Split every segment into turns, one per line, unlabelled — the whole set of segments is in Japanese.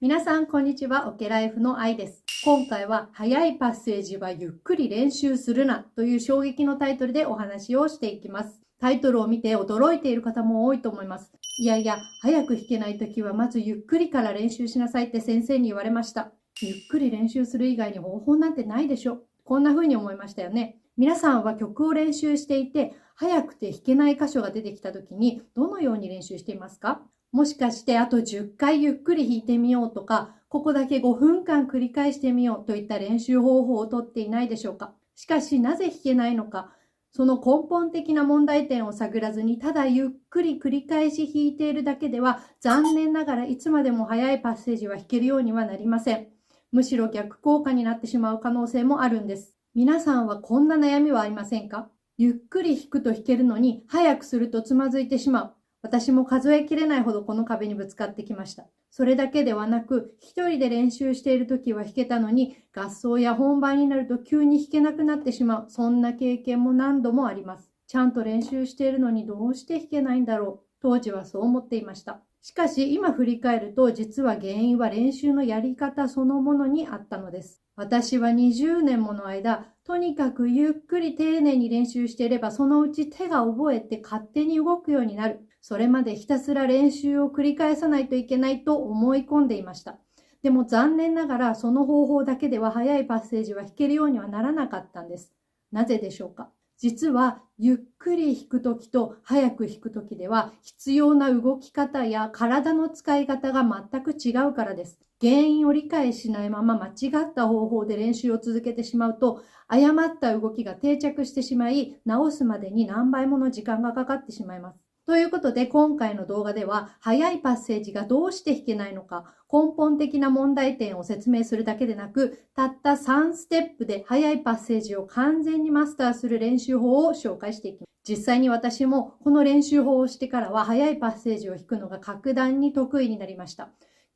皆さん、こんにちは。オケライフの愛です。今回は、速いパッセージはゆっくり練習するなという衝撃のタイトルでお話をしていきます。タイトルを見て驚いている方も多いと思います。いやいや、早く弾けないときはまずゆっくりから練習しなさいって先生に言われました。ゆっくり練習する以外に方法なんてないでしょ。こんな風に思いましたよね。皆さんは曲を練習していて、早くて弾けない箇所が出てきたときに、どのように練習していますか？もしかしてあと10回ゆっくり弾いてみようとか、ここだけ5分間繰り返してみようといった練習方法をとっていないでしょうか？しかしなぜ弾けないのか、その根本的な問題点を探らずに、ただゆっくり繰り返し弾いているだけでは、残念ながらいつまでも速いパッセージは弾けるようにはなりません。むしろ逆効果になってしまう可能性もあるんです。皆さんはこんな悩みはありませんか？ゆっくり弾くと弾けるのに、早くするとつまずいてしまう。私も数えきれないほどこの壁にぶつかってきました。それだけではなく、一人で練習しているときは弾けたのに、合奏や本番になると急に弾けなくなってしまう。そんな経験も何度もあります。ちゃんと練習しているのにどうして弾けないんだろう。当時はそう思っていました。しかし今振り返ると、実は原因は練習のやり方そのものにあったのです。私は20年もの間、とにかくゆっくり丁寧に練習していれば、そのうち手が覚えて勝手に動くようになる。それまでひたすら練習を繰り返さないといけないと思い込んでいました。でも残念ながらその方法だけでは速いパッセージは弾けるようにはならなかったんです。なぜでしょうか？実はゆっくり弾くときと速く弾くときでは必要な動き方や体の使い方が全く違うからです。原因を理解しないまま間違った方法で練習を続けてしまうと、誤った動きが定着してしまい、直すまでに何倍もの時間がかかってしまいます。ということで今回の動画では、速いパッセージがどうして弾けないのか、根本的な問題点を説明するだけでなく、たった3ステップで速いパッセージを完全にマスターする練習法を紹介していきます。実際に私もこの練習法をしてからは、速いパッセージを弾くのが格段に得意になりました。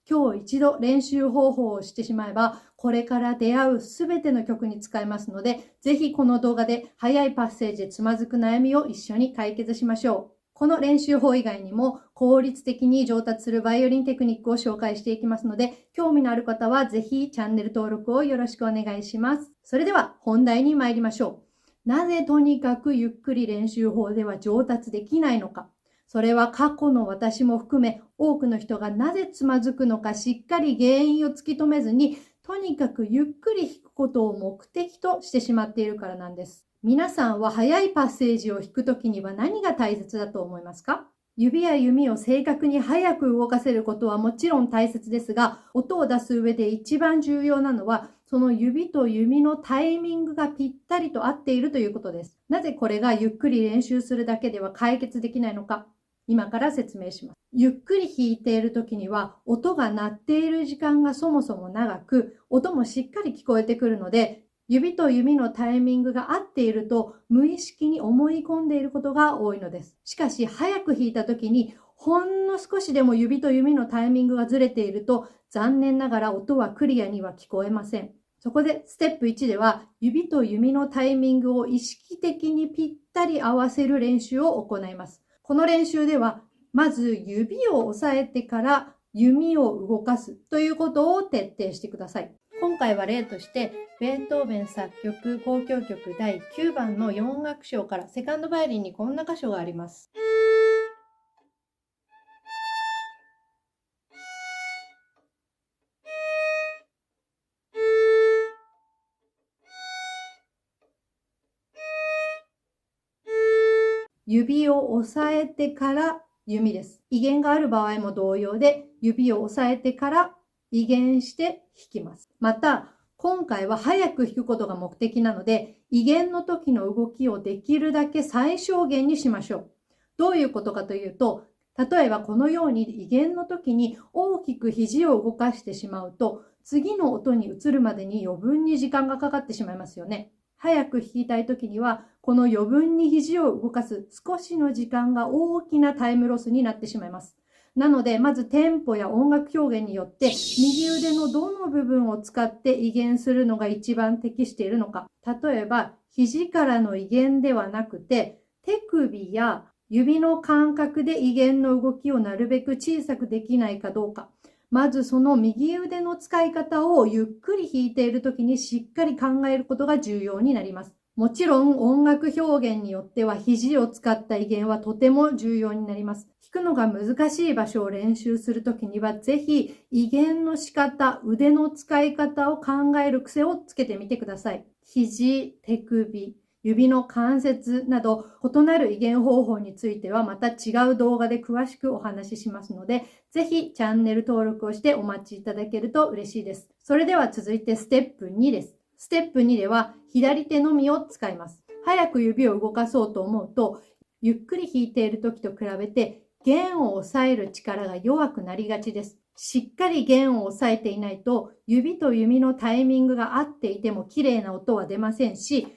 今日一度練習方法をしてしまえば、これから出会うすべての曲に使えますので、ぜひこの動画で速いパッセージでつまずく悩みを一緒に解決しましょう。この練習法以外にも効率的に上達するバイオリンテクニックを紹介していきますので、興味のある方はぜひチャンネル登録をよろしくお願いします。それでは本題に参りましょう。なぜとにかくゆっくり練習法では上達できないのか。それは過去の私も含め多くの人がなぜつまずくのかしっかり原因を突き止めずに、とにかくゆっくり弾くことを目的としてしまっているからなんです。皆さんは速いパッセージを弾くときには何が大切だと思いますか？指や弓を正確に速く動かせることはもちろん大切ですが、音を出す上で一番重要なのは、その指と弓のタイミングがぴったりと合っているということです。なぜこれがゆっくり練習するだけでは解決できないのか、今から説明します。ゆっくり弾いているときには、音が鳴っている時間がそもそも長く、音もしっかり聞こえてくるので、指と弓のタイミングが合っていると無意識に思い込んでいることが多いのです。しかし早く弾いた時にほんの少しでも指と弓のタイミングがずれていると残念ながら音はクリアには聞こえません。そこでステップ1では指と弓のタイミングを意識的にぴったり合わせる練習を行います。この練習ではまず指を押さえてから弓を動かすということを徹底してください。今回は例として、ベートーベン作曲交響曲第9番の4楽章からセカンドバイオリンにこんな箇所があります。指を押さえてから弓です。威厳がある場合も同様で、指を押さえてから威厳して弾きます。また、今回は早く弾くことが目的なので、威厳の時の動きをできるだけ最小限にしましょう。どういうことかというと、例えばこのように威厳の時に大きく肘を動かしてしまうと、次の音に移るまでに余分に時間がかかってしまいますよね。早く弾きたい時には、この余分に肘を動かす少しの時間が大きなタイムロスになってしまいます。なので、まずテンポや音楽表現によって、右腕のどの部分を使って威厳するのが一番適しているのか。例えば、肘からの威厳ではなくて、手首や指の感覚で威厳の動きをなるべく小さくできないかどうか。まずその右腕の使い方をゆっくり弾いている時にしっかり考えることが重要になります。もちろん音楽表現によっては肘を使った威厳はとても重要になります。弾くのが難しい場所を練習するときにはぜひ威厳の仕方、腕の使い方を考える癖をつけてみてください。肘、手首、指の関節など異なる威厳方法についてはまた違う動画で詳しくお話ししますので、ぜひチャンネル登録をしてお待ちいただけると嬉しいです。それでは続いてステップ2です。ステップ2では左手のみを使います。早く指を動かそうと思うと、ゆっくり弾いている時と比べて弦を押さえる力が弱くなりがちです。しっかり弦を押さえていないと、指と指のタイミングが合っていても綺麗な音は出ませんし、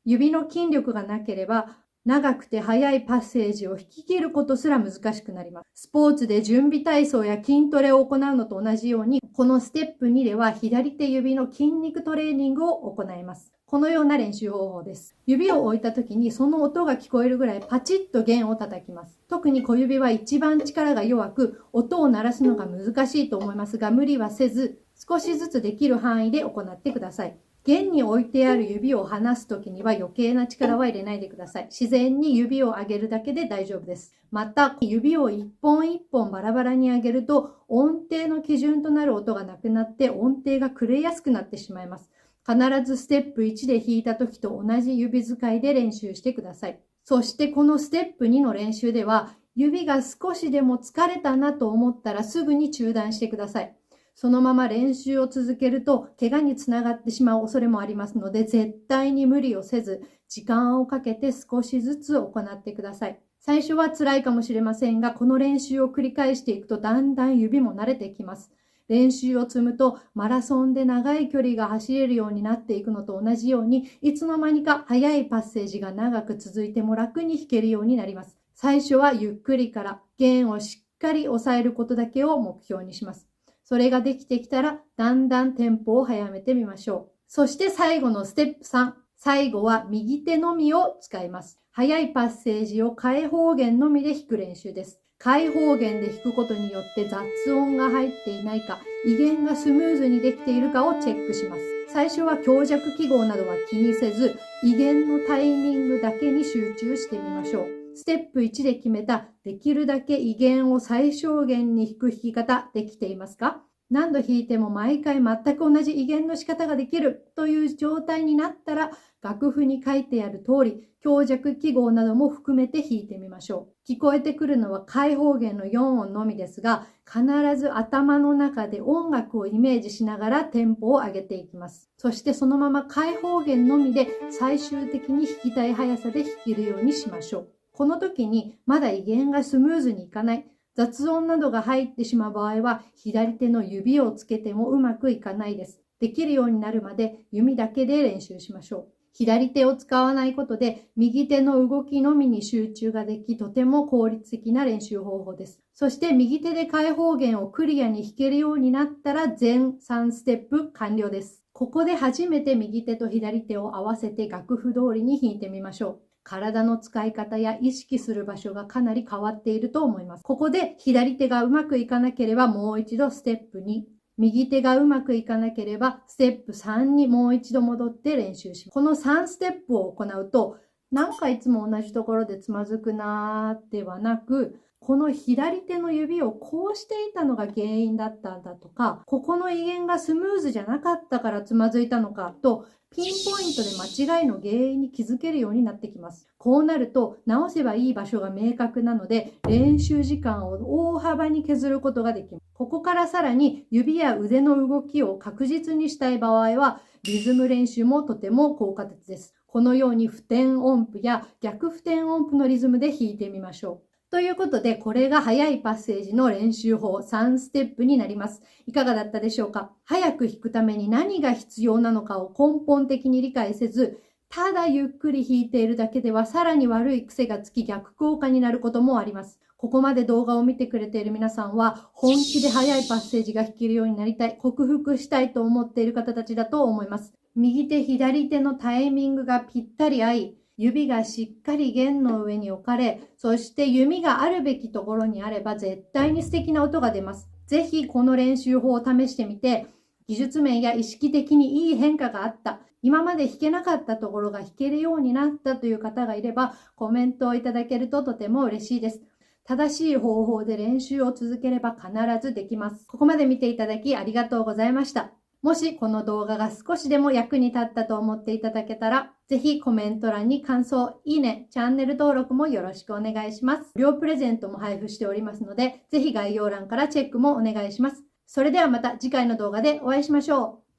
指の筋力がなければ長くて速いパッセージを弾き切ることすら難しくなります。スポーツで準備体操や筋トレを行うのと同じように、このステップ2では左手指の筋肉トレーニングを行います。このような練習方法です。指を置いた時にその音が聞こえるぐらいパチッと弦を叩きます。特に小指は一番力が弱く、音を鳴らすのが難しいと思いますが、無理はせず、少しずつできる範囲で行ってください。弦に置いてある指を離すときには余計な力は入れないでください。自然に指を上げるだけで大丈夫です。また、指を一本一本バラバラに上げると音程の基準となる音がなくなって音程が狂いやすくなってしまいます。必ずステップ1で弾いたときと同じ指使いで練習してください。そしてこのステップ2の練習では指が少しでも疲れたなと思ったらすぐに中断してください。そのまま練習を続けると怪我につながってしまう恐れもありますので、絶対に無理をせず、時間をかけて少しずつ行ってください。最初は辛いかもしれませんが、この練習を繰り返していくとだんだん指も慣れてきます。練習を積むとマラソンで長い距離が走れるようになっていくのと同じように、いつの間にか速いパッセージが長く続いても楽に弾けるようになります。最初はゆっくりから弦をしっかり押さえることだけを目標にします。それができてきたら、だんだんテンポを速めてみましょう。そして最後のステップ3。最後は右手のみを使います。速いパッセージを開放弦のみで弾く練習です。開放弦で弾くことによって雑音が入っていないか、威厳がスムーズにできているかをチェックします。最初は強弱記号などは気にせず、威厳のタイミングだけに集中してみましょう。ステップ1で決めたできるだけ威厳を最小限に弾く弾き方できていますか？何度弾いても毎回全く同じ威厳の仕方ができるという状態になったら、楽譜に書いてある通り強弱記号なども含めて弾いてみましょう。聞こえてくるのは開放弦の4音のみですが、必ず頭の中で音楽をイメージしながらテンポを上げていきます。そしてそのまま開放弦のみで最終的に弾きたい速さで弾けるようにしましょう。この時にまだ威厳がスムーズにいかない、雑音などが入ってしまう場合は左手の指をつけてもうまくいかないです。できるようになるまで弓だけで練習しましょう。左手を使わないことで右手の動きのみに集中ができ、とても効率的な練習方法です。そして右手で開放弦をクリアに弾けるようになったら全3ステップ完了です。ここで初めて右手と左手を合わせて楽譜通りに弾いてみましょう。体の使い方や意識する場所がかなり変わっていると思います。ここで左手がうまくいかなければもう一度ステップ2。右手がうまくいかなければステップ3にもう一度戻って練習します。この3ステップを行うと、なんかいつも同じところでつまずくなーではなく、この左手の指をこうしていたのが原因だったんだとか、ここの威厳がスムーズじゃなかったからつまずいたのかと、ピンポイントで間違いの原因に気づけるようになってきます。こうなると直せばいい場所が明確なので、練習時間を大幅に削ることができます。ここからさらに指や腕の動きを確実にしたい場合は、リズム練習もとても効果的です。このように付点音符や逆付点音符のリズムで弾いてみましょう。ということで、これが速いパッセージの練習法3ステップになります。いかがだったでしょうか？速く弾くために何が必要なのかを根本的に理解せず、ただゆっくり弾いているだけではさらに悪い癖がつき逆効果になることもあります。ここまで動画を見てくれている皆さんは、本気で速いパッセージが弾けるようになりたい、克服したいと思っている方たちだと思います。右手左手のタイミングがぴったり合い、指がしっかり弦の上に置かれ、そして弓があるべきところにあれば絶対に素敵な音が出ます。ぜひこの練習法を試してみて、技術面や意識的にいい変化があった、今まで弾けなかったところが弾けるようになったという方がいれば、コメントをいただけるととても嬉しいです。正しい方法で練習を続ければ必ずできます。ここまで見ていただきありがとうございました。もしこの動画が少しでも役に立ったと思っていただけたら、ぜひコメント欄に感想、いいね、チャンネル登録もよろしくお願いします。無料プレゼントも配布しておりますので、ぜひ概要欄からチェックもお願いします。それではまた次回の動画でお会いしましょう。